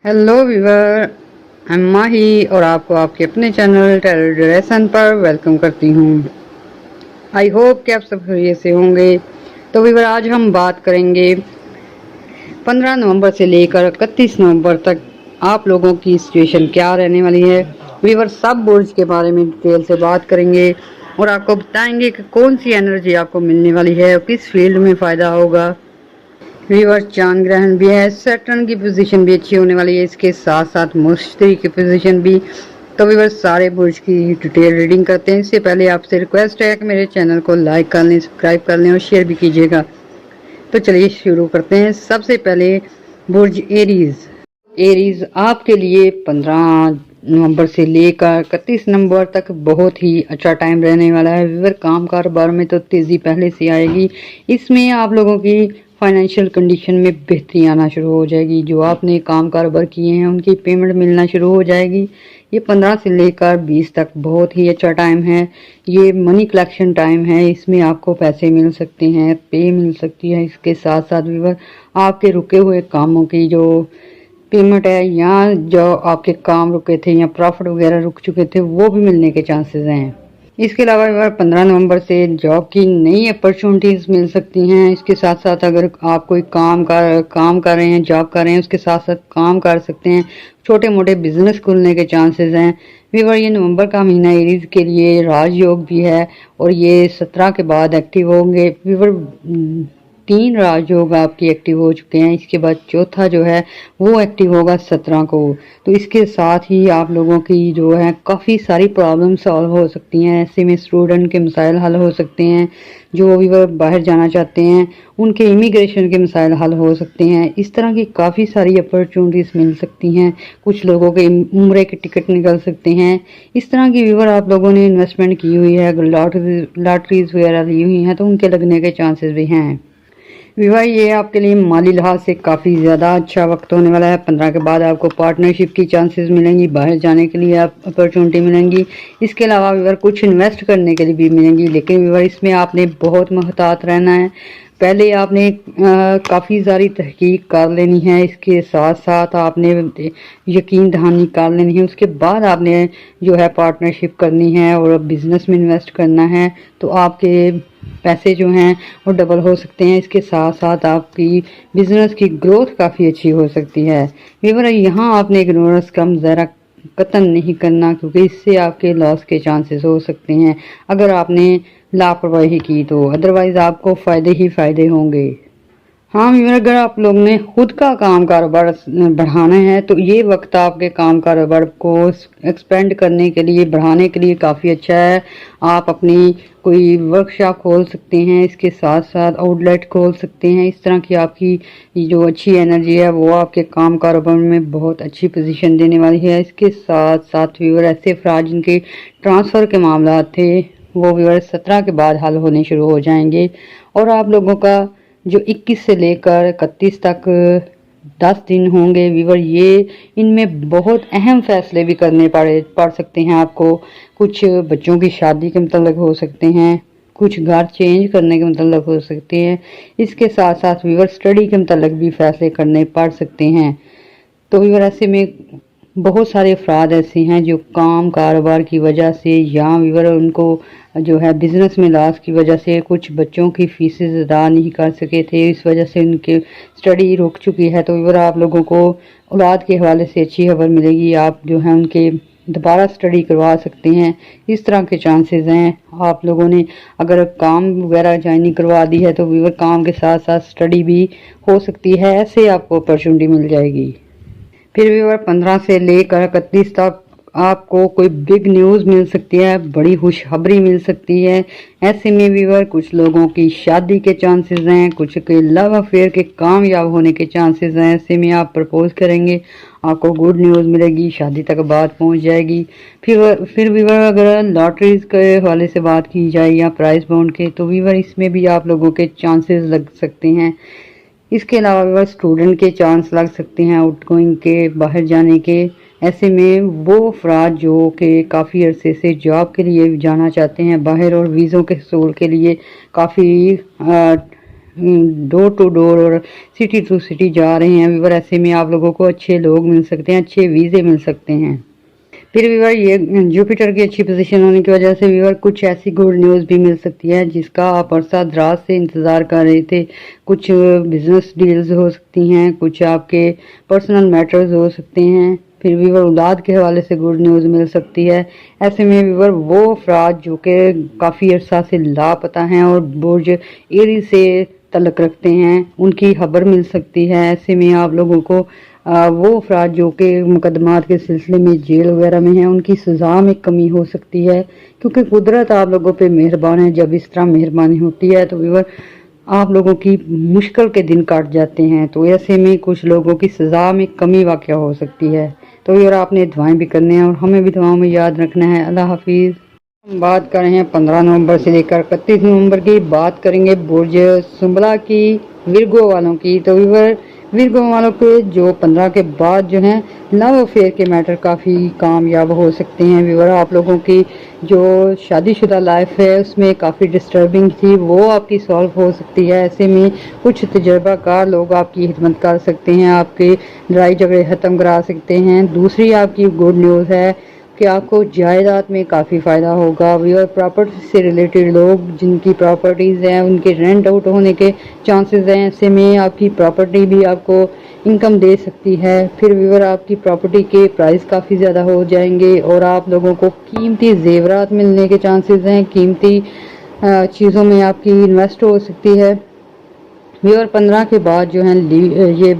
Hello Weaver, I am माही और आपको आपके अपने चैनल टेरर ड्यूरेशन पर वेलकम करती हूँ। आई होप कि आप सब खैरियत से होंगे। तो वीवर, आज हम बात करेंगे 15 नवंबर से लेकर 31 नवंबर तक आप लोगों की सिचुएशन क्या रहने वाली है। वीवर, सब बुर्ज के बारे में डिटेल से बात करेंगे और आपको बताएंगे कि कौन सी एनर्जी आपको मिलने वाली है और किस फील्ड में फ़ायदा होगा। व्यूअर्स, चांद ग्रहण भी है, सैटर्न की पोजीशन भी अच्छी होने वाली है, इसके साथ साथ मुश्तरी की पोजीशन भी। तो व्यूअर्स, सारे बुर्ज की डिटेल रीडिंग करते हैं। इससे पहले आपसे रिक्वेस्ट है कि मेरे चैनल को लाइक कर लें, सब्सक्राइब कर लें और शेयर भी कीजिएगा। तो चलिए शुरू करते हैं। सबसे पहले बुर्ज एरीज। एरीज आपके लिए 15 नवंबर से लेकर 31 नवंबर तक बहुत ही अच्छा टाइम रहने वाला है। व्यूअर, काम कारोबार में तो तेज़ी पहले से आएगी। इसमें आप लोगों की फाइनेंशियल कंडीशन में बेहतरी आना शुरू हो जाएगी। जो आपने काम कारोबार किए हैं उनकी पेमेंट मिलना शुरू हो जाएगी। ये 15 से लेकर 20 तक बहुत ही अच्छा टाइम है। ये मनी कलेक्शन टाइम है। इसमें आपको पैसे मिल सकते हैं, पे मिल सकती है। इसके साथ साथ व्यूअर, आपके रुके हुए कामों की जो पेमेंट है या जो आपके काम रुके थे या प्रॉफिट वगैरह रुक चुके थे वो भी मिलने के चांसेस हैं। इसके अलावा 15 नवंबर से जॉब की नई अपॉर्चुनिटीज़ मिल सकती हैं। इसके साथ साथ अगर आप कोई काम कर रहे हैं, जॉब कर रहे हैं, उसके साथ साथ काम कर सकते हैं। छोटे मोटे बिजनेस खुलने के चांसेस हैं। वीवर, ये नवंबर का महीना एरीज के लिए राजयोग भी है और ये 17 के बाद एक्टिव होंगे। वीवर, 3 राजयोग आपकी एक्टिव हो चुके हैं। इसके बाद चौथा जो है वो एक्टिव होगा 17 को। तो इसके साथ ही आप लोगों की जो है काफ़ी सारी प्रॉब्लम सॉल्व हो सकती हैं। ऐसे में स्टूडेंट के मसाइल हल हो सकते हैं। जो भी वह बाहर जाना चाहते हैं उनके इमिग्रेशन के मसाइल हल हो सकते हैं। इस तरह की काफ़ी सारी अपॉर्चुनिटीज़ मिल सकती हैं। कुछ लोगों के उम्रे के टिकट निकल सकते हैं। इस तरह की व्यूवर, आप लोगों ने इन्वेस्टमेंट की हुई है, अगर लॉटरीज वगैरह ली हुई हैं तो उनके लगने के चांसेस भी हैं। विवाह, ये आपके लिए माली लिहाज से काफ़ी ज़्यादा अच्छा वक्त होने वाला है। 15 के बाद आपको पार्टनरशिप की चांसेस मिलेंगी, बाहर जाने के लिए आप अपॉर्चुनिटी मिलेंगी। इसके अलावा विवर, कुछ इन्वेस्ट करने के लिए भी मिलेंगी, लेकिन विवर इसमें आपने बहुत मुहतात रहना है। पहले आपने काफ़ी सारी तहकीक कर लेनी है। इसके साथ साथ आपने यकीन दहानी कर लेनी है। उसके बाद आपने जो है पार्टनरशिप करनी है और बिज़नेस में इन्वेस्ट करना है। तो आपके पैसे जो हैं वो डबल हो सकते हैं। इसके साथ साथ आपकी बिजनेस की ग्रोथ काफ़ी अच्छी हो सकती है। वीवर, यहाँ आपने इग्नोरेंस का मुजाहरा कतन नहीं करना, क्योंकि इससे आपके लॉस के चांसेस हो सकते हैं अगर आपने लापरवाही की तो। अदरवाइज आपको फ़ायदे ही फ़ायदे होंगे। हाँ वीवर, अगर आप लोग ने खुद का काम कारोबार बढ़ाना है तो ये वक्त आपके काम कारोबार को एक्सपेंड करने के लिए, बढ़ाने के लिए काफ़ी अच्छा है। आप अपनी कोई वर्कशॉप खोल सकते हैं, इसके साथ साथ आउटलेट खोल सकते हैं। इस तरह की आपकी जो अच्छी एनर्जी है वो आपके काम कारोबार में बहुत अच्छी पोजीशन देने वाली है। इसके साथ साथ वीवर, ऐसे अफराद जिनके ट्रांसफ़र के मामला थे वो वीवर 17 के बाद हल होने शुरू हो जाएंगे। और आप लोगों का जो 21 से लेकर 31 तक 10 दिन होंगे वीवर, ये इनमें बहुत अहम फैसले भी करने पड़ सकते हैं आपको। कुछ बच्चों की शादी के मतलब हो सकते हैं, कुछ घर चेंज करने के मतलब हो सकते हैं। इसके साथ साथ वीवर, स्टडी के मतलब भी फैसले करने पड़ सकते हैं। तो वीवर, ऐसे में बहुत सारे अफराद ऐसे हैं जो काम कारोबार की वजह से या वीवर उनको जो है बिज़नेस में लॉस की वजह से कुछ बच्चों की फीसें अदा नहीं कर सके थे, इस वजह से उनकी स्टडी रुक चुकी है। तो वीवर, आप लोगों को औलाद के हवाले से अच्छी खबर मिलेगी। आप जो है उनके दोबारा स्टडी करवा सकते हैं। इस तरह के चांसेस हैं। आप लोगों ने अगर काम वगैरह ज्वाइनिंग करवा दी है तो वीवर, काम के साथ साथ स्टडी भी हो सकती है। ऐसे आपको अपॉर्चुनिटी मिल जाएगी। फिर वीवर, 15 से लेकर 31 तक आपको कोई बिग न्यूज़ मिल सकती है, बड़ी खुशखबरी मिल सकती है। ऐसे में वीवर, कुछ लोगों की शादी के चांसेस हैं, कुछ के लव अफेयर के कामयाब होने के चांसेस हैं। ऐसे में आप प्रपोज करेंगे, आपको गुड न्यूज़ मिलेगी, शादी तक बात पहुंच जाएगी। फिर वीवर, अगर लॉटरीज के हवाले से बात की जाए या प्राइस बॉन्ड के, तो वीवर इसमें भी आप लोगों के चांसेस लग सकते हैं। इसके अलावा स्टूडेंट के चांस लग सकते हैं आउटगोइंग के, बाहर जाने के। ऐसे में वो अफराद जो कि काफ़ी अरसे से जॉब के लिए जाना चाहते हैं बाहर और वीज़ों के हसूल के लिए काफ़ी डोर टू डोर और सिटी टू सिटी जा रहे हैं व्यूअर, ऐसे में आप लोगों को अच्छे लोग मिल सकते हैं, अच्छे वीज़े मिल सकते हैं। फिर व्यूअर ये जुपिटर की अच्छी पोजीशन होने की वजह से व्यूअर कुछ ऐसी गुड न्यूज़ भी मिल सकती है जिसका आप अरसा दराज से इंतज़ार कर रहे थे। कुछ बिजनेस डील्स हो सकती हैं, कुछ आपके पर्सनल मैटर्स हो सकते हैं। फिर व्यूअर औलाद के हवाले से गुड न्यूज़ मिल सकती है। ऐसे में व्यूअर वो अफराद जो कि काफ़ी अरसा से लापता हैं और बुर्ज एरीज से तल्लुक़ रखते हैं, उनकी खबर मिल सकती है। ऐसे में आप लोगों को वो अफराद जो कि मुकदमात के सिलसिले में जेल वगैरह में हैं, उनकी सज़ा में कमी हो सकती है, क्योंकि कुदरत आप लोगों पे मेहरबान है। जब इस तरह मेहरबानी होती है तो व्यूअर आप लोगों की मुश्किल के दिन काट जाते हैं। तो ऐसे में कुछ लोगों की सज़ा में कमी वाक़या हो सकती है। तो व्यूअर आपने दुआएं भी करनी है और हमें भी दुआओं में याद रखना है। अल्लाह हाफिज़। हम बात कर रहे हैं 15 नवंबर से लेकर 31 नवंबर की। बात करेंगे बुर्ज सुंबला की, विरगो वालों की। तो व्यूअर विरगो वालों के जो 15 के बाद जो हैं लव अफेयर के मैटर काफ़ी कामयाब हो सकते हैं। व्यूअर आप लोगों की जो शादीशुदा लाइफ है उसमें काफ़ी डिस्टर्बिंग थी, वो आपकी सॉल्व हो सकती है। ऐसे में कुछ तजर्बाकार लोग आपकी खिदमत कर सकते हैं, आपके लड़ाई झगड़े ख़त्म करा सकते हैं। दूसरी आपकी गुड न्यूज़ है कि आपको जायदाद में काफ़ी फ़ायदा होगा। व्यूअर प्रॉपर्टी से रिलेटेड लोग जिनकी प्रॉपर्टीज़ हैं उनके रेंट आउट होने के चांसेस हैं। ऐसे में आपकी प्रॉपर्टी भी आपको इनकम दे सकती है। फिर व्यूअर आपकी प्रॉपर्टी के प्राइस काफ़ी ज़्यादा हो जाएंगे और आप लोगों को कीमती जेवरात मिलने के चांसेस हैं, कीमती चीज़ों में आपकी इन्वेस्ट हो सकती है। व्यूअर 15 के बाद जो हैं ये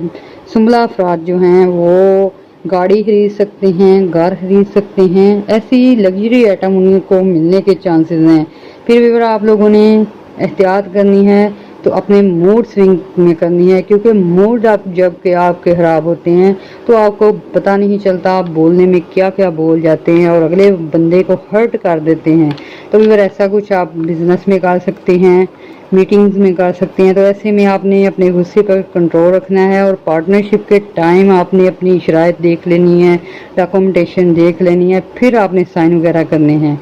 सुंबला अफराद जो हैं वो गाड़ी खरीद सकते हैं, घर खरीद सकते हैं, ऐसी लग्जरी आइटम उनको मिलने के चांसेस हैं। फिर भी आप लोगों ने एहतियात करनी है तो अपने मूड स्विंग में करनी है, क्योंकि मूड आप जब के आपके ख़राब होते हैं तो आपको पता नहीं चलता आप बोलने में क्या क्या बोल जाते हैं और अगले बंदे को हर्ट कर देते हैं। तो फिर ऐसा कुछ आप बिज़नेस में कर सकते हैं, मीटिंग्स में कर सकते हैं। तो ऐसे में आपने अपने गुस्से पर कंट्रोल रखना है और पार्टनरशिप के टाइम आपने अपनी शराइत देख लेनी है, डॉक्यूमेंटेशन देख लेनी है, फिर आपने साइन वगैरह करने हैं।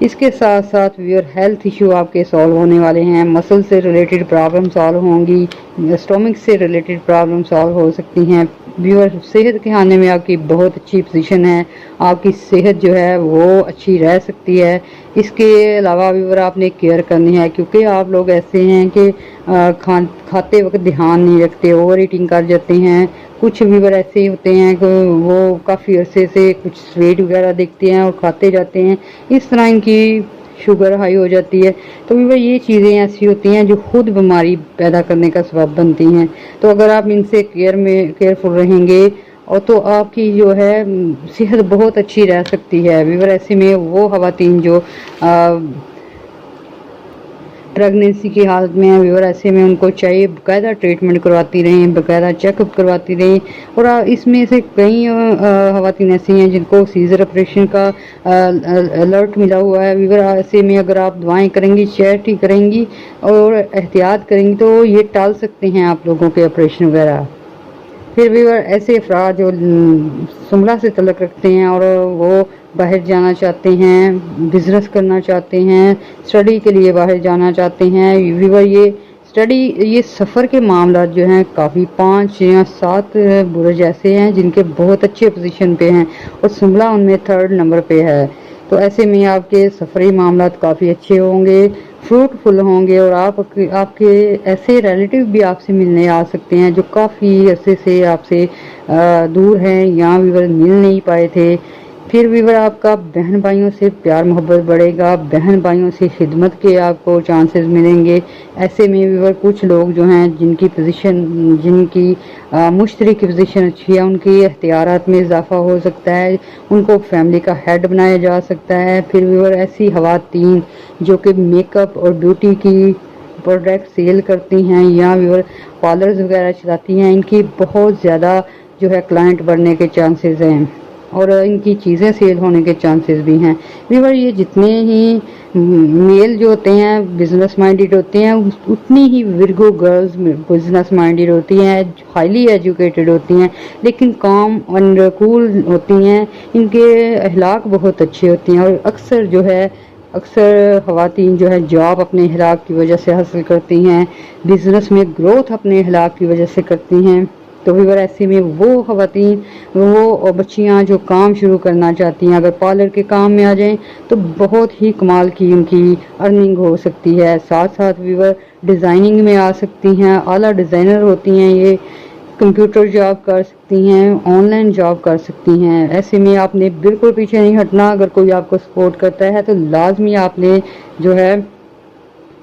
इसके साथ साथ व्यूअर हेल्थ इशू आपके सॉल्व होने वाले हैं, मसल से रिलेटेड प्रॉब्लम सॉल्व होंगी, स्टोमक से रिलेटेड प्रॉब्लम सॉल्व हो सकती हैं। व्यूअर सेहत के आने में आपकी बहुत अच्छी पोजीशन है, आपकी सेहत जो है वो अच्छी रह सकती है। इसके अलावा व्यूअर आपने केयर करनी है, क्योंकि आप लोग ऐसे हैं कि खाते वक्त ध्यान नहीं रखते, ओवर ईटिंग कर जाते हैं। कुछ व्यूअर ऐसे होते हैं कि वो काफ़ी अरसे से कुछ स्वीट वगैरह देखते हैं और खाते जाते हैं, इस तरह इनकी शुगर हाई हो जाती है। तो व्यूअर ये चीज़ें ऐसी होती हैं जो खुद बीमारी पैदा करने का सबब बनती हैं। तो अगर आप इनसे केयरफुल रहेंगे और तो आपकी जो है सेहत बहुत अच्छी रह सकती है। व्यूअर ऐसे में वो ख़वातीन जो प्रेगनेंसी की हालत में है व्यूअर, ऐसे में उनको चाहिए बाकायदा ट्रीटमेंट करवाती रहें, बाकायदा चेकअप करवाती रहें। और इसमें से कई ख़वातीन ऐसी हैं जिनको सीज़र ऑपरेशन का अलर्ट मिला हुआ है। व्यूअर ऐसे में अगर आप दुआएं करेंगी, चैरिटी करेंगी और एहतियात करेंगी तो ये टाल सकते हैं आप लोगों के ऑपरेशन वगैरह। फिर भी ऐसे अफराद जो सुंबला से तल्लुक़ रखते हैं और वो बाहर जाना चाहते हैं, बिज़नेस करना चाहते हैं, स्टडी के लिए बाहर जाना चाहते हैं, व्यूअर ये सफ़र के मामला जो हैं काफ़ी 5 या 7 बुर्ज ऐसे हैं जिनके बहुत अच्छे पोजीशन पे हैं और सुंबला उनमें 3rd नंबर पे है। तो ऐसे में आपके सफरी मामला काफ़ी अच्छे होंगे, फ्रूटफुल होंगे और आपके ऐसे रिलेटिव भी आपसे मिलने आ सकते हैं जो काफ़ी अरसे से आपसे दूर हैं या व्यूअर मिल नहीं पाए थे। फिर व्यूअर आपका बहन भाइयों से प्यार मोहब्बत बढ़ेगा, बहन भाइयों से खिदमत के आपको चांसेस मिलेंगे। ऐसे में व्यूअर कुछ लोग जो हैं जिनकी मुश्तरक पोजीशन अच्छी है, उनकी एख्तियारात में इजाफा हो सकता है, उनको फैमिली का हेड बनाया जा सकता है। फिर व्यूअर ऐसी ख़वातीन जो कि मेकअप और ब्यूटी की प्रोडक्ट सेल करती हैं या व्यूअर पार्लर्स वगैरह चलाती हैं, इनकी बहुत ज़्यादा जो है क्लाइंट बढ़ने के चांसेस हैं और इनकी चीज़ें सेल होने के चांसेस भी हैं। व्यूअर ये जितने ही मेल जो होते हैं बिजनेस माइंडेड होते हैं, उतनी ही विर्गो गर्ल्स बिजनेस माइंडेड होती हैं, हाईली एजुकेटेड होती हैं, लेकिन काम एंड कूल होती हैं, इनके अखलाक बहुत अच्छे होती हैं और अक्सर जो है اکثر خواتین جو ہے جاب اپنے ہلاک کی وجہ سے حاصل کرتی ہیں، بزنس میں گروتھ اپنے ہلاک کی وجہ سے کرتی ہیں۔ تو بھی ایسے میں وہ خواتین، وہ بچیاں جو کام شروع کرنا چاہتی ہیں، اگر پارلر کے کام میں آ جائیں تو بہت ہی کمال کی ان کی ارننگ ہو سکتی ہے۔ ساتھ ساتھ ویور ڈیزائننگ میں آ سکتی ہیں، اعلیٰ ڈیزائنر ہوتی ہیں، یہ کمپیوٹر جاب کر سکتی ہیں، آن لائن جاب کر سکتی ہیں۔ ایسے میں آپ نے بالکل پیچھے نہیں ہٹنا، اگر کوئی آپ کو سپورٹ کرتا ہے تو لازمی آپ نے جو ہے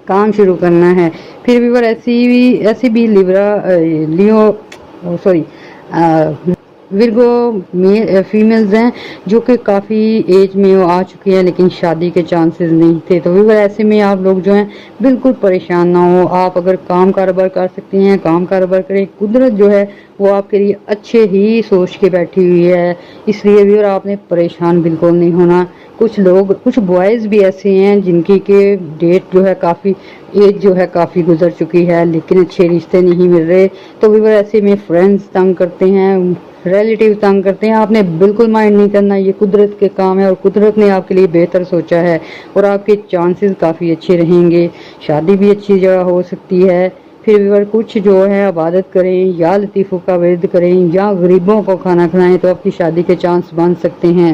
کام شروع کرنا ہے۔ پھر بھی ایسی بھی ورگو فیمیلز ہیں جو کہ کافی ایج میں آ چکی ہیں لیکن شادی کے چانسز نہیں تھے، تو ایسے میں آپ لوگ جو ہیں بالکل پریشان نہ ہو۔ آپ اگر کام کاروبار کر سکتے ہیں، کام کاروبار کریں، قدرت جو ہے وہ آپ کے لیے اچھے ہی سوچ کے بیٹھی ہوئی ہے، اس لیے بھی اور آپ نے پریشان بالکل نہیں ہونا۔ کچھ بوائز بھی ایسے ہیں جن کی کہ ڈیٹ جو ہے کافی ایج جو ہے کافی گزر چکی ہے لیکن اچھے رشتے نہیں مل رہے، تو بھی ایسے میں فرینڈز تنگ کرتے ہیں، ریلیٹیو تنگ کرتے ہیں۔ آپ نے بالکل مائنڈ نہیں کرنا، یہ قدرت کے کام ہے اور قدرت نے آپ کے لیے بہتر سوچا ہے اور آپ کے چانسز کافی اچھے رہیں گے، شادی بھی اچھی جگہ ہو سکتی ہے۔ پھر بھی کچھ جو ہے عبادت کریں یا لطیفوں کا ورد کریں یا غریبوں کو کھانا کھلائیں تو آپ کی شادی کے چانس بن سکتے ہیں۔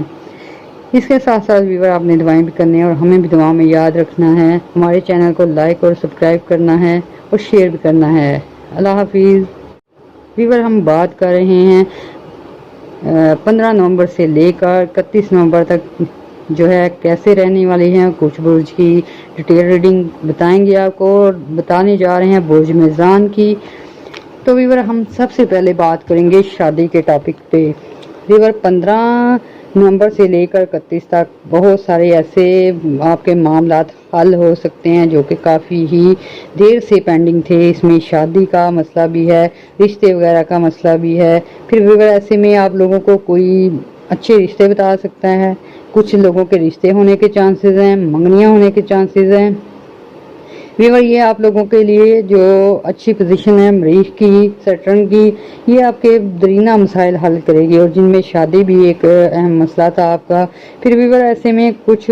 اس کے ساتھ ساتھ ویور آپ نے دعائیں بھی کرنی ہے اور ہمیں بھی دعا میں یاد رکھنا ہے، ہمارے چینل کو لائک اور سبسکرائب کرنا ہے اور شیئر بھی کرنا ہے۔ اللہ حافظ۔ ویور ہم بات کر رہے ہیں 15 نومبر سے لے کر 31 نومبر تک جو ہے کیسے رہنے والے ہیں، کچھ برج کی ڈیٹیل ریڈنگ بتائیں گے آپ کو، اور بتانے جا رہے ہیں برج میزان کی۔ تو ویور ہم سب سے پہلے بات کریں گے شادی کے ٹاپک پہ۔ ویور 15 نومبر سے لے کر 31 تک بہت سارے ایسے آپ کے معاملات حل ہو سکتے ہیں جو کہ کافی ہی دیر سے پینڈنگ تھے۔ اس میں شادی کا مسئلہ بھی ہے، رشتے وغیرہ کا مسئلہ بھی ہے۔ پھر ویور ایسے میں آپ لوگوں کو کوئی اچھے رشتے بتا سکتا ہے، کچھ لوگوں کے رشتے ہونے کے چانسز ہیں، منگنیاں ہونے کے چانسز ہیں۔ ویور یہ آپ لوگوں کے لیے جو اچھی پوزیشن ہے مریخ کی، سیٹرن کی، یہ آپ کے درینہ مسائل حل کرے گی اور جن میں شادی بھی ایک اہم مسئلہ تھا آپ کا۔ پھر ویور ایسے میں کچھ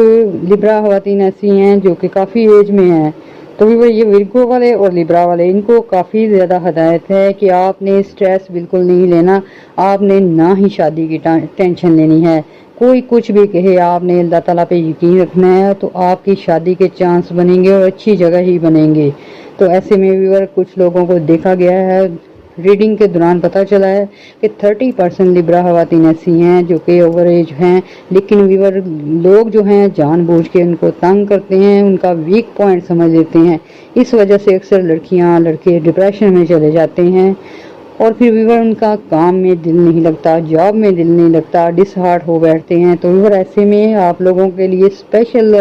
لبرا خواتین ایسی ہیں جو کہ کافی ایج میں ہیں، تو ویور یہ ورگو والے اور لبرا والے ان کو کافی زیادہ ہدایت ہے کہ آپ نے سٹریس بالکل نہیں لینا، آپ نے نہ ہی شادی کی ٹینشن لینی ہے۔ کوئی کچھ بھی کہے آپ نے اللہ تعالیٰ پہ یقین رکھنا ہے تو آپ کی شادی کے چانس بنیں گے اور اچھی جگہ ہی بنیں گے۔ تو ایسے میں ویور کچھ لوگوں کو دیکھا گیا ہے، ریڈنگ کے دوران پتا چلا ہے کہ 30% لبرا خواتین ایسی ہیں جو کہ اوور ایج ہیں، لیکن ویور لوگ جو ہیں جان بوجھ کے ان کو تنگ کرتے ہیں، ان کا ویک پوائنٹ سمجھ لیتے ہیں، اس وجہ سے اکثر لڑکیاں لڑکے ڈپریشن میں چلے جاتے ہیں اور پھر ویور ان کا کام میں دل نہیں لگتا، جاب میں دل نہیں لگتا، ڈس ہارٹ ہو بیٹھتے ہیں۔ تو ویور ایسے میں آپ لوگوں کے لیے اسپیشل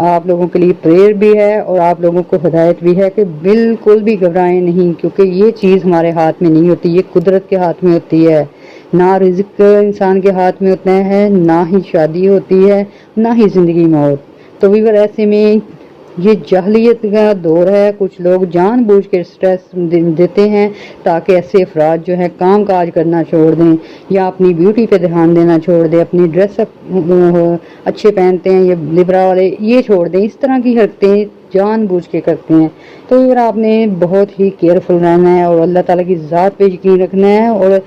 آپ لوگوں کے لیے پریئر بھی ہے اور آپ لوگوں کو ہدایت بھی ہے کہ بالکل بھی گھبرائیں نہیں، کیونکہ یہ چیز ہمارے ہاتھ میں نہیں ہوتی، یہ قدرت کے ہاتھ میں ہوتی ہے۔ نہ رزق انسان کے ہاتھ میں ہوتا ہے، نہ ہی شادی ہوتی ہے، نہ ہی زندگی موت۔ تو ویور ایسے میں یہ جاہلیت کا دور ہے، کچھ لوگ جان بوجھ کے سٹریس دیتے ہیں تاکہ ایسے افراد جو ہے کام کاج کرنا چھوڑ دیں یا اپنی بیوٹی پہ دھیان دینا چھوڑ دیں، اپنی ڈریس اچھے پہنتے ہیں یہ لبرا والے، یہ چھوڑ دیں، اس طرح کی حرکتیں جان بوجھ کے کرتے ہیں۔ تو اگر آپ نے بہت ہی کیئرفل رہنا ہے اور اللہ تعالیٰ کی ذات پہ یقین رکھنا ہے اور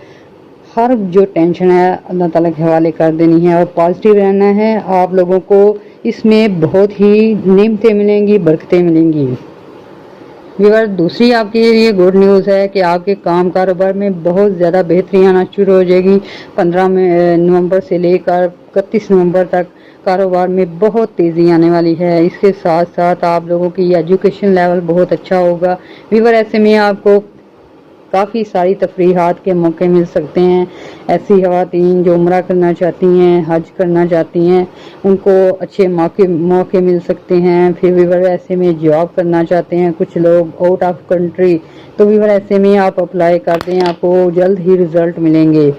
ہر جو ٹینشن ہے اللہ تعالیٰ کے حوالے کر دینی ہے اور پازیٹیو رہنا ہے، آپ لوگوں کو اس میں بہت ہی نعمتیں ملیں گی، برکتیں ملیں گی۔ ویور دوسری آپ کے لیے گڈ نیوز ہے کہ آپ کے کام کاروبار میں بہت زیادہ بہتری آنا شروع ہو جائے گی۔ 15 نومبر سے لے کر 31 نومبر تک کاروبار میں بہت تیزی آنے والی ہے۔ اس کے ساتھ ساتھ آپ لوگوں کی ایجوکیشن لیول بہت اچھا ہوگا۔ ویور ایسے میں آپ کو کافی ساری تفریحات کے موقع مل سکتے ہیں۔ ایسی خواتین جو عمرہ کرنا چاہتی ہیں، حج کرنا چاہتی ہیں، ان کو اچھے موقع مل سکتے ہیں۔ پھر ویور ایسے میں جاب کرنا چاہتے ہیں کچھ لوگ آؤٹ آف کنٹری، تو ویور ایسے میں آپ اپلائی کر دیں، آپ کو جلد ہی رزلٹ ملیں گے۔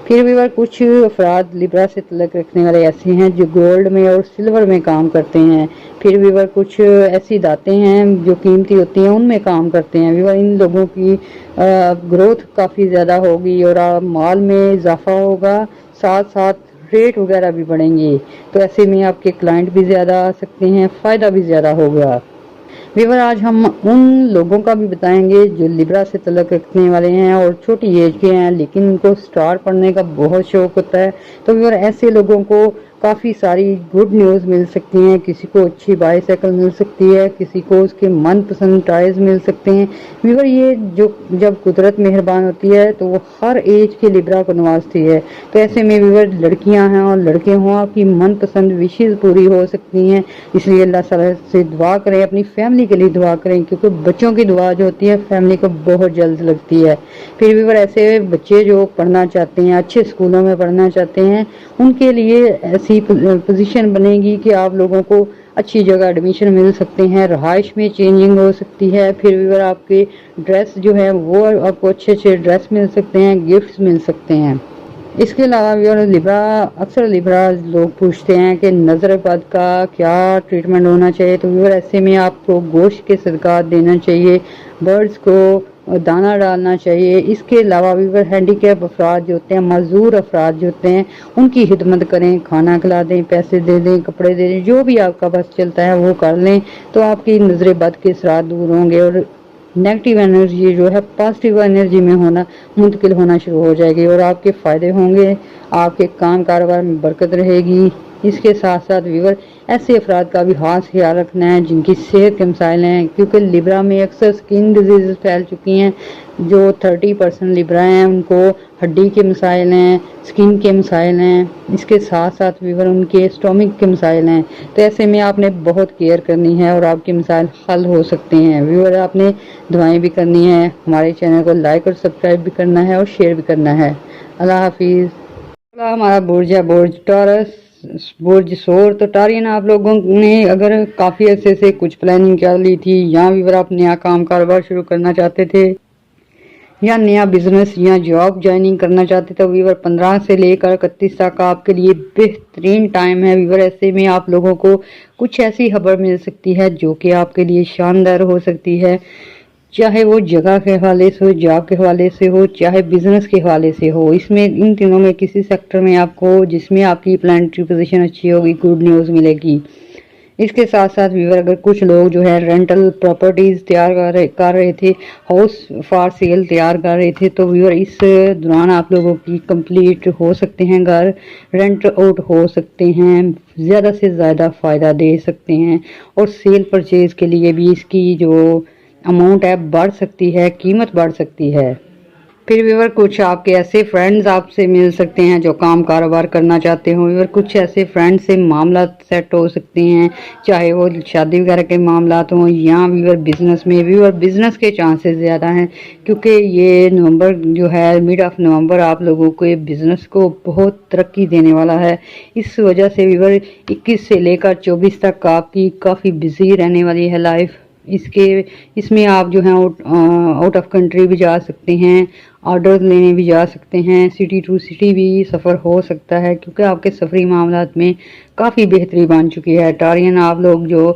پھر ویور کچھ افراد لبرا سے تعلق رکھنے والے ایسے ہیں جو گولڈ میں اور سلور میں کام کرتے ہیں۔ پھر ویور کچھ ایسی داتیں ہیں جو قیمتی ہوتی ہیں ان میں کام کرتے ہیں۔ ویور ان لوگوں کی گروتھ کافی زیادہ ہوگی اور مال میں اضافہ ہوگا، ساتھ ساتھ रेट वगैरह भी बढ़ेंगे, तो ऐसे में आपके क्लाइंट भी ज़्यादा आ सकते हैं, फ़ायदा भी ज़्यादा होगा। व्यूअर आज हम उन लोगों का भी बताएंगे जो लिब्रा से तल्लुक़ रखने वाले हैं और छोटी एज के हैं, लेकिन उनको स्टार पढ़ने का बहुत शौक होता है। तो व्यूअर ऐसे लोगों को काफ़ी सारी गुड न्यूज़ मिल सकती हैं। किसी को अच्छी बाईसाइकिल मिल सकती है, किसी को उसके मनपसंद टॉयज़ मिल सकते हैं। व्यूअर ये जो जब कुदरत मेहरबान होती है तो वो हर एज के लिब्रा को नवाजती है। तो ऐसे में व्यूअर लड़कियां हैं और लड़के हों, आपकी मनपसंद विशेज़ पूरी हो सकती हैं। इसलिए अल्लाह ताला से दुआ करें, अपनी फैमिली के लिए दुआ करें, क्योंकि बच्चों की दुआ जो होती है फैमिली को बहुत जल्द लगती है। फिर व्यूअर ऐसे बच्चे जो पढ़ना चाहते हैं, अच्छे स्कूलों में पढ़ना चाहते हैं, उनके लिए ऐसी पोजीशन बनेगी कि आप लोगों को अच्छी जगह एडमिशन मिल सकते हैं, रहाइश में चेंजिंग हो सकती है। फिर भी आपके ड्रेस जो है वो आपको अच्छे अच्छे ड्रेस मिल सकते हैं, गिफ्ट्स मिल सकते हैं। इसके अलावा लिब्रा अक्सर लिब्रा लोग पूछते हैं कि नज़र बद का क्या ट्रीटमेंट होना चाहिए। तो व्यूअर ऐसे में आपको गोश्त के सदक़ात देना चाहिए, बर्ड्स को दाना डालना चाहिए। इसके अलावा व्यूअर हैंडीकैप अफराद जो होते हैं, मजदूर अफराद जो होते हैं, उनकी खिदमत करें, खाना खिला दें, पैसे दे दें, कपड़े दे दें, जो भी आपका बस चलता है वो कर लें। तो आपकी नज़र बद के असरात दूर होंगे और नेगेटिव एनर्जी जो है पॉजिटिव एनर्जी में मुंतकिल होना शुरू हो जाएगी और आपके फ़ायदे होंगे, आपके काम कारोबार में बरकत रहेगी। इसके साथ साथ व्यूअर ऐसे अफराद का भी खास ख्याल रखना है जिनकी सेहत के मसाइल हैं, क्योंकि लिब्रा में अक्सर स्किन डिजीज़ फैल चुकी हैं। जो 30% लिब्रा हैं उनको हड्डी के मसाइल हैं, स्किन के मसाइल हैं, इसके साथ साथ व्यूअर उनके स्टोमिक के मसाइल हैं। तो ऐसे में आपने बहुत केयर करनी है और आपके मसाइल हल हो सकते हैं। व्यूअर आपने दुआएं भी करनी है, हमारे चैनल को लाइक और सब्सक्राइब भी करना है और शेयर भी करना है। अल्लाह हाफिज़। हमारा बुर्ज है बुर्ज टॉरस, बुर्ज सोर। तो टारियन आप लोगों ने अगर काफ़ी अरसे से कुछ प्लानिंग कर ली थी, या व्यूअर आप नया काम कारोबार शुरू करना चाहते थे या नया बिजनेस या जॉब ज्वाइनिंग करना चाहते थे, तो व्यूअर 15 से लेकर 31 तक आपके लिए बेहतरीन टाइम है। व्यूअर ऐसे में आप लोगों को कुछ ऐसी खबर मिल सकती है जो कि आपके लिए शानदार हो सकती है, चाहे वो जगह के हवाले से हो, जॉब के हवाले से हो, चाहे बिजनेस के हवाले से हो। इसमें इन तीनों में किसी सेक्टर में आपको जिसमें आपकी प्लानिटरी पोजीशन अच्छी होगी, गुड न्यूज़ मिलेगी। इसके साथ साथ व्यूअर अगर कुछ लोग जो है रेंटल प्रॉपर्टीज़ तैयार कर रहे थे, हाउस फॉर सेल तैयार कर रहे थे, तो व्यूअर इस दौरान आप लोगों की कंप्लीट हो सकते हैं, घर रेंट आउट हो सकते हैं, ज़्यादा से ज़्यादा फ़ायदा दे सकते हैं और सेल परचेज़ के लिए भी इसकी जो अमाउंट है बढ़ सकती है, कीमत बढ़ सकती है। फिर व्यूअर कुछ आपके ऐसे फ्रेंड्स आपसे मिल सकते हैं जो काम कारोबार करना चाहते हो। व्यूअर कुछ ऐसे फ्रेंड्स से मामला सेट हो सकते हैं, चाहे वो शादी वगैरह के मामला हों या व्यूअर बिजनेस में। व्यूअर बिजनेस के चांसेस ज़्यादा हैं, क्योंकि ये नवंबर जो है, मिड ऑफ नवंबर आप लोगों को ये बिज़नेस को बहुत तरक्की देने वाला है। इस वजह से व्यूअर 21 से लेकर 24 तक आपकी काफ़ी बिजी रहने वाली है लाइफ। इसमें आप जो हैं आउट ऑफ कंट्री भी जा सकते हैं, ऑर्डर लेने भी जा सकते हैं, सिटी टू सिटी भी सफ़र हो सकता है, क्योंकि आपके सफरी मामलात में काफ़ी बेहतरी बन चुकी है। टारियन आप लोग जो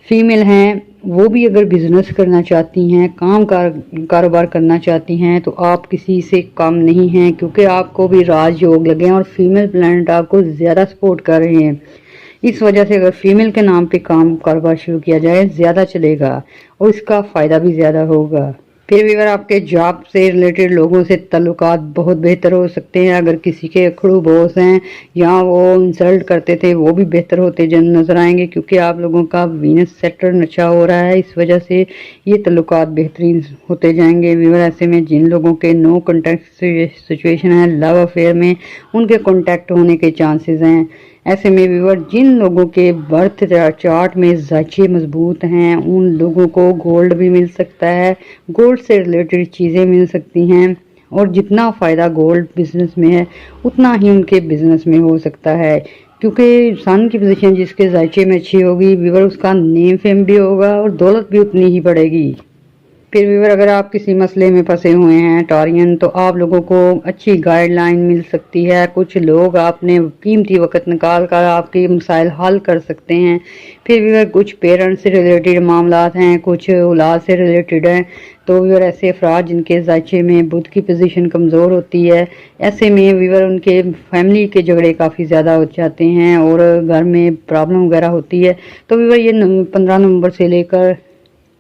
फीमेल हैं वो भी अगर बिज़नेस करना चाहती हैं, कारोबार करना चाहती हैं, तो आप किसी से कम नहीं हैं, क्योंकि आपको भी राजयोग लगे हैं और फीमेल प्लैनेट आपको ज़्यादा सपोर्ट कर रहे हैं। इस वजह से अगर फीमेल के नाम पे काम कारोबार शुरू किया जाए ज़्यादा चलेगा और इसका फ़ायदा भी ज़्यादा होगा। फिर भी अगर आपके जॉब से रिलेटेड लोगों से ताल्लुकात बहुत बेहतर हो सकते हैं। अगर किसी के अखड़ू बॉस हैं या वो इंसल्ट करते थे, वो भी बेहतर होते नज़र आएंगे, क्योंकि आप लोगों का वीनस सेक्टर अच्छा हो रहा है। इस वजह से ये ताल्लुकात बेहतरीन होते जाएंगे। व्यूअर ऐसे में जिन लोगों के नो कॉन्टैक्ट सिचुएशन है लव अफेयर में, उनके कॉन्टैक्ट होने के चांसेस हैं। ऐसे में व्यूअर जिन लोगों के बर्थ चार्ट में जायचे मजबूत हैं, उन लोगों को गोल्ड भी मिल सकता है, गोल्ड से रिलेटेड चीज़ें मिल सकती हैं, और जितना फ़ायदा गोल्ड बिजनेस में है उतना ही उनके बिजनेस में हो सकता है, क्योंकि सन की पोजीशन जिसके जायचे में अच्छी होगी व्यूअर उसका नेम फेम भी होगा और दौलत भी उतनी ही बढ़ेगी। پھر ویور اگر آپ کسی مسئلے میں پھنسے ہوئے ہیں ٹارین، تو آپ لوگوں کو اچھی گائیڈ لائن مل سکتی ہے. کچھ لوگ اپنے قیمتی وقت نکال کر آپ کے مسائل حل کر سکتے ہیں. پھر ویور کچھ پیرنٹس سے ریلیٹڈ معاملات ہیں، کچھ اولاد سے ریلیٹڈ ہیں. تو ویور ایسے افراد جن کے ذائچے میں بدھ کی پوزیشن کمزور ہوتی ہے، ایسے میں ویور ان کے فیملی کے جھگڑے کافی زیادہ ہو جاتے ہیں اور گھر میں پرابلم وغیرہ ہوتی ہے. تو ویور یہ 15 نومبر سے لے کر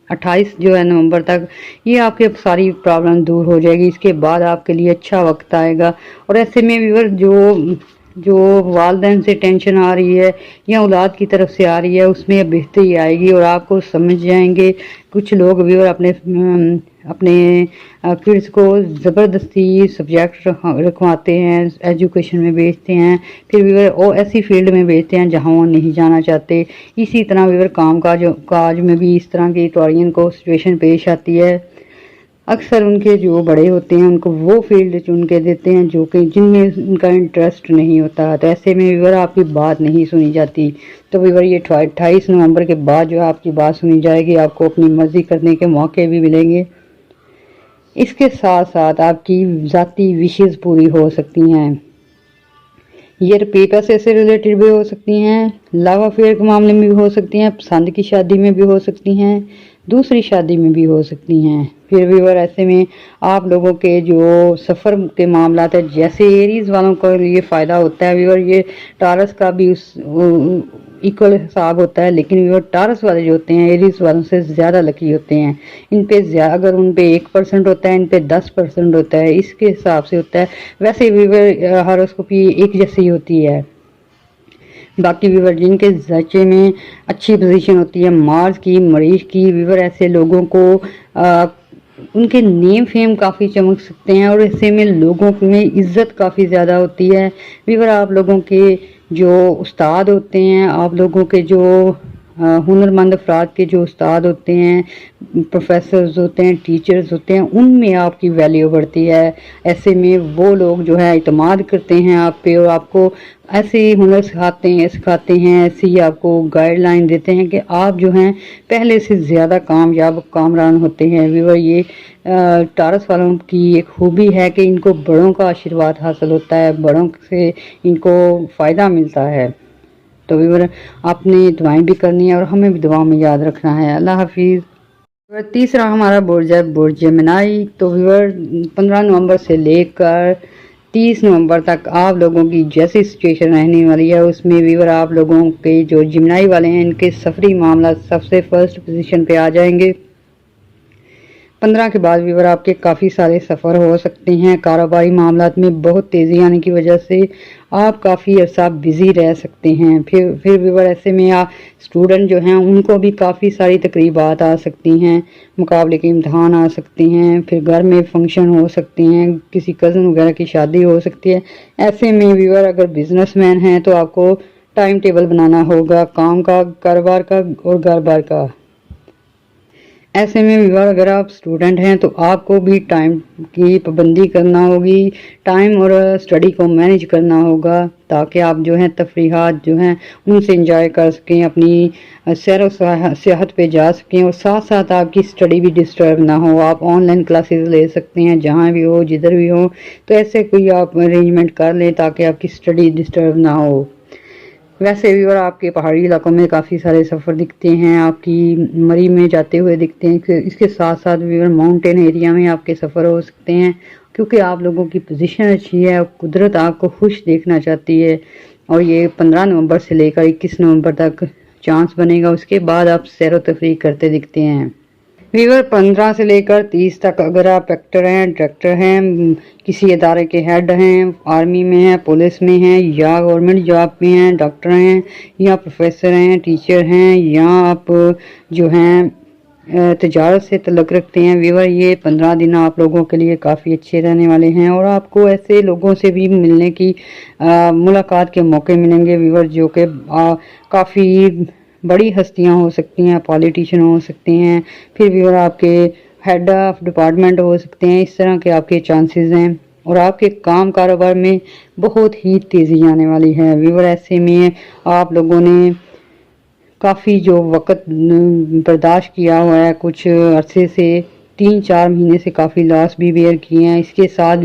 28 جو ہے نومبر تک یہ آپ کے ساری پرابلم دور ہو جائے گی. اس کے بعد آپ کے لیے اچھا وقت آئے گا. اور ایسے میں ویور جو والدین سے ٹینشن آ رہی ہے یا اولاد کی طرف سے آ رہی ہے، اس میں بہتری آئے گی اور آپ کو سمجھ جائیں گے. کچھ لوگ ویور اپنے کڈس کو زبردستی سبجیکٹ رکھواتے ہیں، ایجوکیشن میں بھیجتے ہیں، پھر ویور وہ ایسی فیلڈ میں بھیجتے ہیں جہاں وہ نہیں جانا چاہتے. اسی طرح ویور کام کاج میں بھی اس طرح کی ٹارین کو سچویشن پیش آتی ہے. اکثر ان کے جو بڑے ہوتے ہیں ان کو وہ فیلڈ چن کے دیتے ہیں جو کہ جن میں ان کا انٹرسٹ نہیں ہوتا. تو ایسے میں ویور آپ کی بات نہیں سنی جاتی. تو ویور یہ 28 نومبر کے بعد جو آپ کی بات سنی جائے گی، آپ کو اپنی مرضی کرنے کے موقع بھی ملیں گے. اس کے ساتھ ساتھ آپ کی ذاتی وشز پوری ہو سکتی ہیں. یہ پیپر سے ریلیٹڈ بھی ہو سکتی ہیں، لو افیئر کے معاملے میں بھی ہو سکتی ہیں، پسند کی شادی میں بھی ہو سکتی ہیں، دوسری شادی میں بھی ہو سکتی ہیں. پھر ویور ایسے میں آپ لوگوں کے جو سفر کے معاملات ہیں، جیسے ایریز والوں کو یہ فائدہ ہوتا ہے ویور، یہ ٹارس کا بھی ایکول حساب ہوتا ہے، لیکن ویور ٹارس والے جو ہوتے ہیں ایریز والوں سے زیادہ لکی ہوتے ہیں. ان پہ اگر ان پہ 1% ہوتا ہے، ان پہ 10% ہوتا ہے، اس کے حساب سے ہوتا ہے. ویسے ویور ہاروسکوپی ایک جیسی ہوتی ہے. باقی ویور جن کے ذائچے میں اچھی پوزیشن ہوتی ہے مارس کی، مریخ کی، ویور ایسے لوگوں کو ان کے نیم فیم کافی چمک سکتے ہیں اور ایسے میں لوگوں میں عزت کافی زیادہ ہوتی ہے. ویور آپ لوگوں کے جو استاد ہوتے ہیں، آپ لوگوں کے جو ہنرمند افراد کے جو استاد ہوتے ہیں، پروفیسرز ہوتے ہیں، ٹیچرز ہوتے ہیں، ان میں آپ کی ویلیو بڑھتی ہے. ایسے میں وہ لوگ جو ہے اعتماد کرتے ہیں آپ پہ اور آپ کو ایسے ہنر سکھاتے ہیں، ایسی آپ کو گائیڈ لائن دیتے ہیں کہ آپ جو ہیں پہلے سے زیادہ کامیاب کامران ہوتے ہیں. ویور یہ ٹارس والوں کی ایک خوبی ہے کہ ان کو بڑوں کا آشیرواد حاصل ہوتا ہے، بڑوں سے ان کو فائدہ ملتا ہے. تو ویور آپ نے دعائیں بھی کرنی ہے اور ہمیں بھی دعاؤں میں یاد رکھنا ہے. اللہ حافظ. تیسرا ہمارا برج ہے برج جیمنائی. تو ویور 15 نومبر سے لے کر 30 نومبر تک آپ لوگوں کی جیسی سچویشن رہنے والی ہے، اس میں ویور آپ لوگوں کے جو جیمنائی والے ہیں ان کے سفری معاملات سب سے فرسٹ پوزیشن پہ آ جائیں گے. 15 کے بعد ویور آپ کے کافی سارے سفر ہو سکتے ہیں. کاروباری معاملات میں بہت تیزی آنے کی وجہ سے آپ کافی عرصہ بزی رہ سکتے ہیں. پھر ویور ایسے میں اسٹوڈنٹ جو ہیں ان کو بھی کافی ساری تقریبات آ سکتی ہیں، مقابلے کے امتحان آ سکتے ہیں، پھر گھر میں فنکشن ہو سکتے ہیں، کسی کزن وغیرہ کی شادی ہو سکتی ہے. ایسے میں ویور اگر بزنس مین ہیں تو آپ کو ٹائم ٹیبل بنانا ہوگا کام کا، کاروبار کا اور گھر بار کا. ایسے میں ویور اگر آپ اسٹوڈنٹ ہیں تو آپ کو بھی ٹائم کی پابندی کرنا ہوگی، ٹائم اور اسٹڈی کو مینیج کرنا ہوگا تاکہ آپ جو ہیں تفریحات جو ہیں ان سے انجوائے کر سکیں، اپنی سیر و سیاحت پہ جا سکیں اور ساتھ ساتھ آپ کی اسٹڈی بھی ڈسٹرب نہ ہو. آپ آن لائن کلاسز لے سکتے ہیں جہاں بھی ہو، جدھر بھی ہو. تو ایسے کوئی آپ ارینجمنٹ کر لیں تاکہ آپ کی اسٹڈی ڈسٹرب نہ ہو. ویسے بھی اور آپ کے پہاڑی علاقوں میں کافی سارے سفر دکھتے ہیں، آپ کی مری میں جاتے ہوئے دکھتے ہیں. اس کے ساتھ ساتھ بھی ماؤنٹین ایریا میں آپ کے سفر ہو سکتے ہیں کیونکہ آپ لوگوں کی پوزیشن اچھی ہے اور قدرت آپ کو خوش دیکھنا چاہتی ہے. اور یہ 15 نومبر سے لے کر 21 نومبر تک چانس بنے گا. اس کے بعد آپ سیر و تفریح کرتے دکھتے ہیں. ویور 15 سے لے کر 30 تک اگر آپ ایکٹر ہیں، ڈائریکٹر ہیں، کسی ادارے کے ہیڈ ہیں، آرمی میں ہیں، پولیس میں ہیں یا گورنمنٹ جاب میں ہیں، ڈاکٹر ہیں یا پروفیسر ہیں، ٹیچر ہیں یا آپ جو ہیں تجارت سے تعلق رکھتے ہیں، ویور یہ 15 دن آپ لوگوں کے لیے کافی اچھے رہنے والے ہیں اور آپ کو ایسے لوگوں سے بھی ملنے کی ملاقات کے موقع ملیں گے ویور جو کہ کافی بڑی ہستیاں ہو سکتی ہیں، پالیٹیشین ہو سکتے ہیں، پھر ویور آپ کے ہیڈ آف ڈپارٹمنٹ ہو سکتے ہیں. اس طرح کے آپ کے چانسز ہیں اور آپ کے کام کاروبار میں بہت ہی تیزی آنے والی ہے. ویور ایسے میں آپ لوگوں نے کافی جو وقت برداشت کیا ہوا ہے کچھ عرصے سے، 3-4 مہینے سے کافی لاس بھی بیئر کیے ہیں. اس کے ساتھ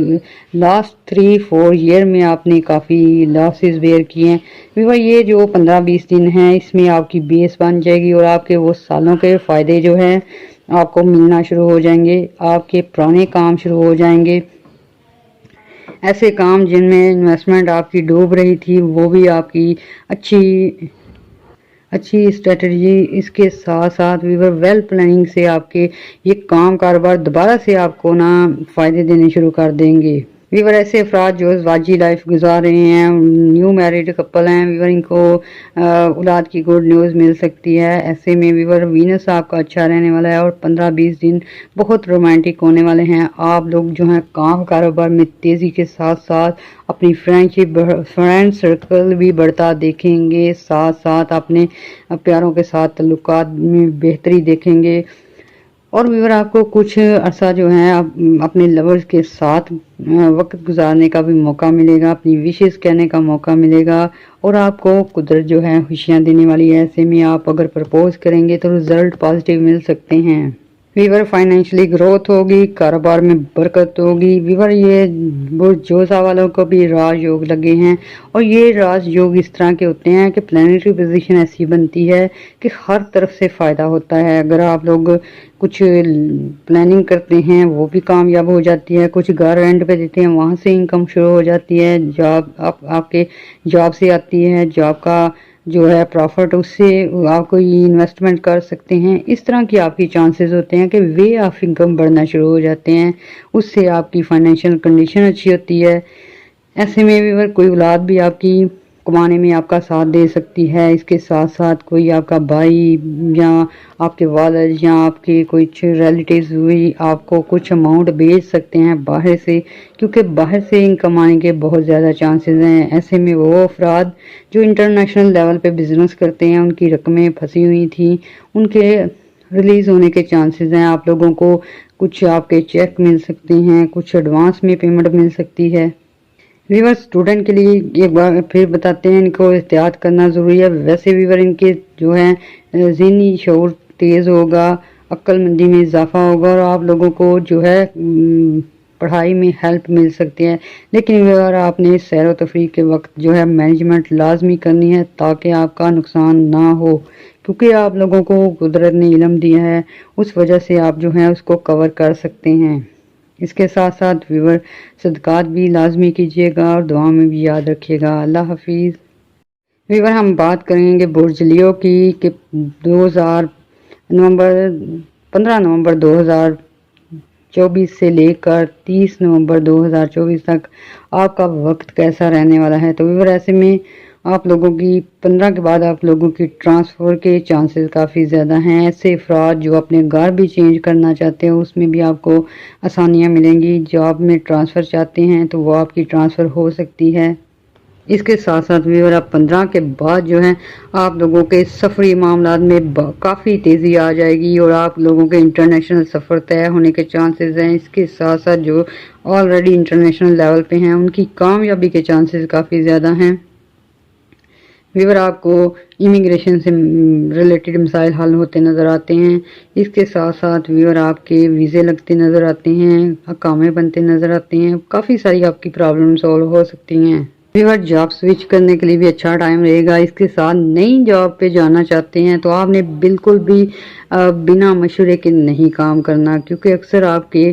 لاسٹ 3-4 ایئر میں آپ نے کافی لاسز بیئر کیے ہیں. ویور یہ جو 15-20 دن ہیں اس میں آپ کی بیس بن جائے گی اور آپ کے وہ سالوں کے فائدے جو ہیں آپ کو ملنا شروع ہو جائیں گے. آپ کے پرانے کام شروع ہو جائیں گے. ایسے کام جن میں انویسٹمنٹ آپ کی ڈوب رہی تھی وہ بھی آپ کی اچھی اسٹریٹجی. اس کے ساتھ ساتھ ویور ویل پلاننگ سے آپ کے یہ کام کاروبار دوبارہ سے آپ کو فائدے دینے شروع کر دیں گے. ویور ایسے افراد جو ازواجی لائف گزار رہے ہیں، نیو میرڈ کپل ہیں، ویور ان کو اولاد کی گڈ نیوز مل سکتی ہے. ایسے میں ویور وینس آپ کا اچھا رہنے والا ہے اور 15-20 دن بہت رومانٹک ہونے والے ہیں. آپ لوگ جو ہیں کام کاروبار میں تیزی کے ساتھ ساتھ اپنی فرینڈ سرکل بھی بڑھتا دیکھیں گے. ساتھ ساتھ اپنے پیاروں کے ساتھ تعلقات میں بہتری دیکھیں گے. اور ویور آپ کو کچھ عرصہ جو ہے اپنے لورز کے ساتھ وقت گزارنے کا بھی موقع ملے گا، اپنی وشز کہنے کا موقع ملے گا اور آپ کو قدرت جو ہے خوشیاں دینے والی ہے. ایسے میں آپ اگر پرپوز کریں گے تو رزلٹ پازیٹیو مل سکتے ہیں. ویور فائنینشلی گروتھ ہوگی، کاروبار میں برکت ہوگی. ویور یہ جوزا والوں کو بھی راج یوگ لگے ہیں اور یہ راج یوگ اس طرح کے ہوتے ہیں کہ پلانیٹری پوزیشن ایسی بنتی ہے کہ ہر طرف سے فائدہ ہوتا ہے. اگر آپ لوگ کچھ پلاننگ کرتے ہیں وہ بھی کامیاب ہو جاتی ہے، کچھ گھر رینٹ پہ دیتے ہیں وہاں سے انکم شروع ہو جاتی ہے، جاب آپ کے جاب سے آتی ہے، جاب کا جو ہے پروفٹ اس سے آپ کوئی انویسٹمنٹ کر سکتے ہیں. اس طرح کی آپ کی چانسز ہوتے ہیں کہ وے آف انکم بڑھنا شروع ہو جاتے ہیں، اس سے آپ کی فائنینشیل کنڈیشن اچھی ہوتی ہے. ایسے میں بھی کوئی اولاد بھی آپ کی کمانے میں آپ کا ساتھ دے سکتی ہے. اس کے ساتھ ساتھ کوئی آپ کا بھائی یا آپ کے والد یا آپ کے کچھ ریلیٹیوز بھی آپ کو کچھ اماؤنٹ بھیج سکتے ہیں باہر سے، کیونکہ باہر سے انکم آنے کے بہت زیادہ چانسز ہیں. ایسے میں وہ افراد جو انٹرنیشنل لیول پہ بزنس کرتے ہیں ان کی رقمیں پھنسی ہوئی تھیں ان کے ریلیز ہونے کے چانسز ہیں. آپ لوگوں کو کچھ آپ کے چیک مل سکتے ہیں، کچھ ایڈوانس میں پیمنٹ مل سکتی ہے. ویور اسٹوڈنٹ کے لیے ایک بار پھر بتاتے ہیں ان کو احتیاط کرنا ضروری ہے. ویسے ویور ان کے جو ہے ذہنی شعور تیز ہوگا، عقل مندی میں اضافہ ہوگا اور آپ لوگوں کو جو ہے پڑھائی میں ہیلپ مل سکتی ہے. لیکن ویور آپ نے سیر و تفریح کے وقت جو ہے مینجمنٹ لازمی کرنی ہے تاکہ آپ کا نقصان نہ ہو، کیونکہ آپ لوگوں کو قدرت نے علم دیا ہے اس وجہ سے آپ جو ہیں اس کو کور کر سکتے ہیں. اس کے ساتھ ساتھ ویور صدقات بھی لازمی کیجیے گا اور دعا میں بھی یاد رکھیے گا. اللہ حافظ. ویور ہم بات کریں گے برج لیو کی کہ 15 نومبر 2024 سے لے کر 30 نومبر 2024 تک آپ کا وقت کیسا رہنے والا ہے. تو ویور ایسے میں آپ لوگوں کی 15 کے بعد آپ لوگوں کی ٹرانسفر کے چانسز کافی زیادہ ہیں. ایسے افراد جو اپنے گھر بھی چینج کرنا چاہتے ہیں اس میں بھی آپ کو آسانیاں ملیں گی. جاب میں ٹرانسفر چاہتے ہیں تو وہ آپ کی ٹرانسفر ہو سکتی ہے. اس کے ساتھ ساتھ ویور آپ 15 کے بعد جو ہیں آپ لوگوں کے سفری معاملات میں کافی تیزی آ جائے گی اور آپ لوگوں کے انٹرنیشنل سفر طے ہونے کے چانسز ہیں. اس کے ساتھ ساتھ جو آلریڈی انٹرنیشنل لیول پہ ہیں ان کی کامیابی کے چانسز کافی زیادہ ہیں. ویور آپ کو امیگریشن سے ریلیٹڈ مسائل حل ہوتے نظر آتے ہیں. اس کے ساتھ ساتھ ویور آپ کے ویزے لگتے نظر آتے ہیں، اقامے بنتے نظر آتے ہیں، کافی ساری آپ کی پرابلم سولو ہو سکتی ہیں. ویور جاب سوئچ کرنے کے لیے بھی اچھا ٹائم رہے گا. اس کے ساتھ نئی جاب پہ جانا چاہتے ہیں تو آپ نے بالکل بھی بنا مشورے کے نہیں کام کرنا، کیونکہ اکثر آپ کے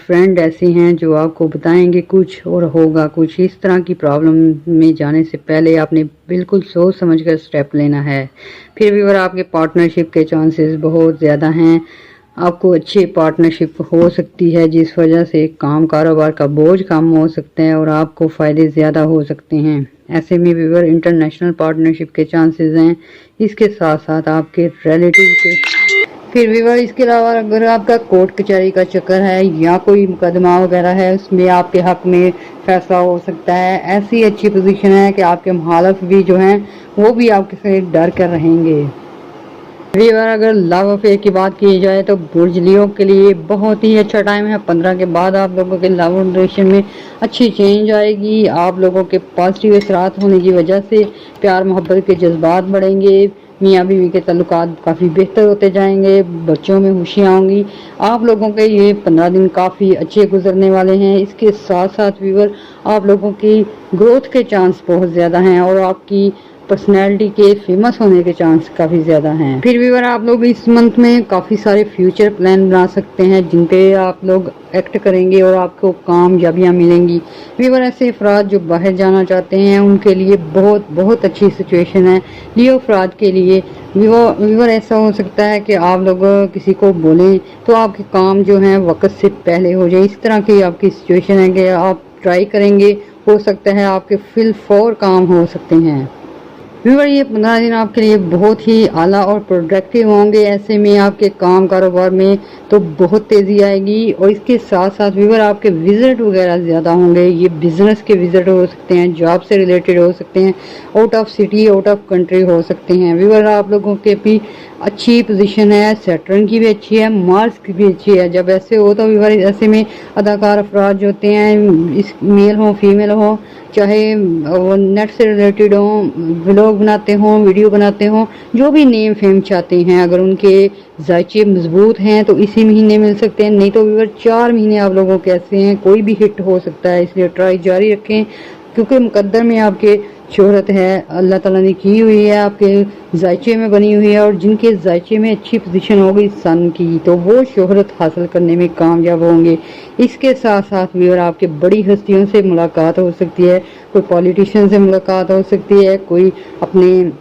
فرینڈ ایسے ہیں جو آپ کو بتائیں گے کچھ اور ہوگا کچھ. اس طرح کی پرابلم میں جانے سے پہلے آپ نے بالکل سوچ سمجھ کر سٹیپ لینا ہے. پھر ویور آپ کے پارٹنرشپ کے چانسز بہت زیادہ ہیں. آپ کو اچھی پارٹنرشپ ہو سکتی ہے جس وجہ سے کام کاروبار کا بوجھ کم ہو سکتا ہے اور آپ کو فائدے زیادہ ہو سکتے ہیں. ایسے میں ویور انٹرنیشنل پارٹنرشپ کے چانسز ہیں. اس کے ساتھ ساتھ آپ کے ریلیٹیو کے پھر ویور اس کے علاوہ اگر آپ کا کورٹ کچہری کا چکر ہے یا کوئی مقدمہ وغیرہ ہے اس میں آپ کے حق میں فیصلہ ہو سکتا ہے. ایسی اچھی پوزیشن ہے کہ آپ کے مخالف بھی جو ہیں وہ بھی آپ سے ڈر کر رہیں گے. ویور اگر لو افیئر کی بات کی جائے تو برج لیو کے لیے بہت ہی اچھا ٹائم ہے. 15 کے بعد آپ لوگوں کے لو ریلیشن میں اچھی چینج آئے گی. آپ لوگوں کے پازیٹیو اثرات ہونے کی وجہ سے پیار محبت کے جذبات بڑھیں گے. मियाँ बीवी के ताल्लुकात काफ़ी बेहतर होते जाएंगे, बच्चों में खुशियाँ होंगी। आप लोगों के ये 15 दिन काफ़ी अच्छे गुजरने वाले हैं। इसके साथ साथ व्यूअर आप लोगों की ग्रोथ के चांस बहुत ज़्यादा हैं और आपकी पर्सनैलिटी के फेमस होने के चांस काफ़ी ज़्यादा हैं। फिर व्यूअर आप लोग इस मंथ में काफ़ी सारे फ्यूचर प्लान बना सकते हैं जिन पे आप लोग एक्ट करेंगे और आपको कामयाबियाँ मिलेंगी। व्यूअर ऐसे अफराद जो बाहर जाना चाहते हैं उनके लिए बहुत बहुत अच्छी सिचुएशन है। लियो अफराद के लिए व्यूअर ऐसा हो सकता है कि आप लोग किसी को बोलें तो आपके काम जो हैं वक्त से पहले हो जाए, इस तरह की आपकी सिचुएशन है कि आप ट्राई करेंगे, हो सकता है आपके फिल फॉर काम हो सकते हैं। व्यूअर ये 15 दिन आपके लिए बहुत ही आला और प्रोडक्टिव होंगे। ऐसे में आपके काम कारोबार में तो बहुत तेज़ी आएगी और इसके साथ साथ व्यूअर आपके विजिट वगैरह ज़्यादा होंगे। ये बिजनेस के विजिट हो सकते हैं, जॉब से रिलेटेड हो सकते हैं, out of city out of country हो सकते हैं। व्यूअर आप लोगों के भी अच्छी पोजीशन है, सैटर्न की भी अच्छी है, मार्स की भी अच्छी है। जब ऐसे हो तो व्यूअर ऐसे में अदाकार अफराद जो होते हैं, इस मेल हो फीमेल हो, चाहे वो नेट से रिलेटेड हो, व्लॉग बनाते हों, वीडियो बनाते हों, जो भी नेम फेम चाहते हैं, अगर उनके जायचे मजबूत हैं तो इसी महीने मिल सकते हैं। नहीं तो व्यूअर 4 महीने आप लोगों के ऐसे हैं, कोई भी हिट हो सकता है, इसलिए ट्राई जारी रखें क्योंकि मुकद्दर में आपके शोहरत है, अल्लाह ताला ने की हुई है, आपके जायचे में बनी हुई है और जिनके जायचे में अच्छी पोजीशन होगी सन की तो वो शोहरत हासिल करने में कामयाब होंगे। इसके साथ साथ व्यूअर आपके बड़ी हस्तियों से मुलाकात हो सकती है, कोई पॉलिटिशियन से मुलाकात हो सकती है, कोई अपने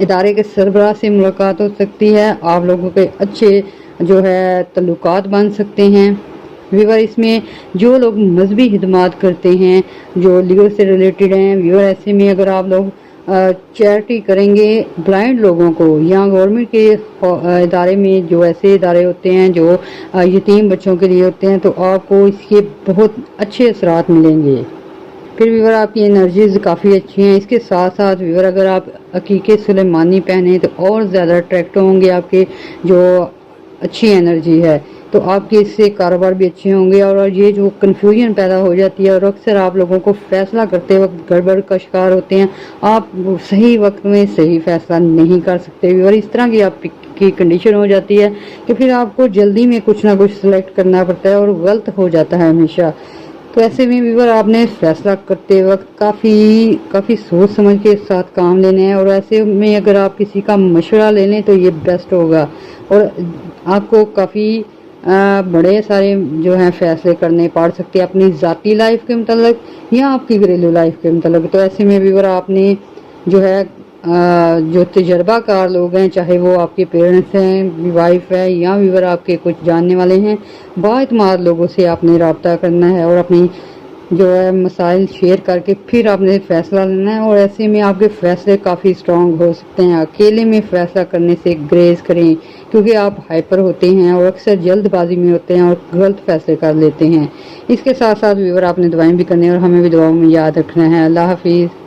इदारे के सरबराह से मुलाकात हो सकती है। आप लोगों के अच्छे जो है तल्लुकात बन सकते हैं। व्यूअर इसमें जो लोग मजहबी खिदमात करते हैं, जो लीगल से रिलेटेड हैं, व्यूअर ऐसे में अगर आप लोग चैरिटी करेंगे ब्लाइंड लोगों को या गवर्नमेंट के इदारे में जो ऐसे इदारे होते हैं जो यतीम बच्चों के लिए होते हैं तो आपको इसके बहुत अच्छे असरात मिलेंगे। फिर व्यूअर आपकी एनर्जीज काफ़ी अच्छी हैं। इसके साथ साथ व्यूअर अगर आप अकीके सुलेमानी पहने तो और ज़्यादा अट्रैक्ट होंगे, आपके जो अच्छी एनर्जी है तो आपके इससे कारोबार भी अच्छे होंगे। और ये जो कन्फ्यूजन पैदा हो जाती है और अक्सर आप लोगों को फैसला करते वक्त गड़बड़ का शिकार होते हैं, आप सही वक्त में सही फैसला नहीं कर सकते और इस तरह की आपकी कंडीशन हो जाती है कि फिर आपको जल्दी में कुछ ना कुछ सिलेक्ट करना पड़ता है और गलत हो जाता है हमेशा। तो ऐसे में व्यूअर आपने फैसला करते वक्त काफ़ी सोच समझ के साथ काम लेने हैं और ऐसे में अगर आप किसी का मशवरा ले लें तो ये बेस्ट होगा और आपको काफ़ी बड़े सारे जो हैं फैसले करने पड़ सकते हैं अपनी ज़ाती लाइफ के मतलब या आपकी घरेलू लाइफ के मतलब। तो ऐसे में व्यूअर आपने जो है जो तजर्बाकार लोग हैं, चाहे वो आपके पेरेंट्स हैं, वाइफ है या व्यूअर आपके कुछ जानने वाले हैं, बाएतमाद लोगों से आपने रब्ता करना है और अपनी जो है मसाइल शेयर करके फिर आपने फैसला लेना है और ऐसे में आपके फैसले काफ़ी स्ट्रॉन्ग हो सकते हैं। अकेले में फैसला करने से ग्रेज करें क्योंकि आप हाइपर होते हैं और अक्सर जल्दबाजी में होते हैं और गलत फैसले कर लेते हैं। इसके साथ साथ व्यूअर आपने दुआएं भी करनी है और हमें भी दुआओं में याद रखना है। अल्लाह हाफिज़।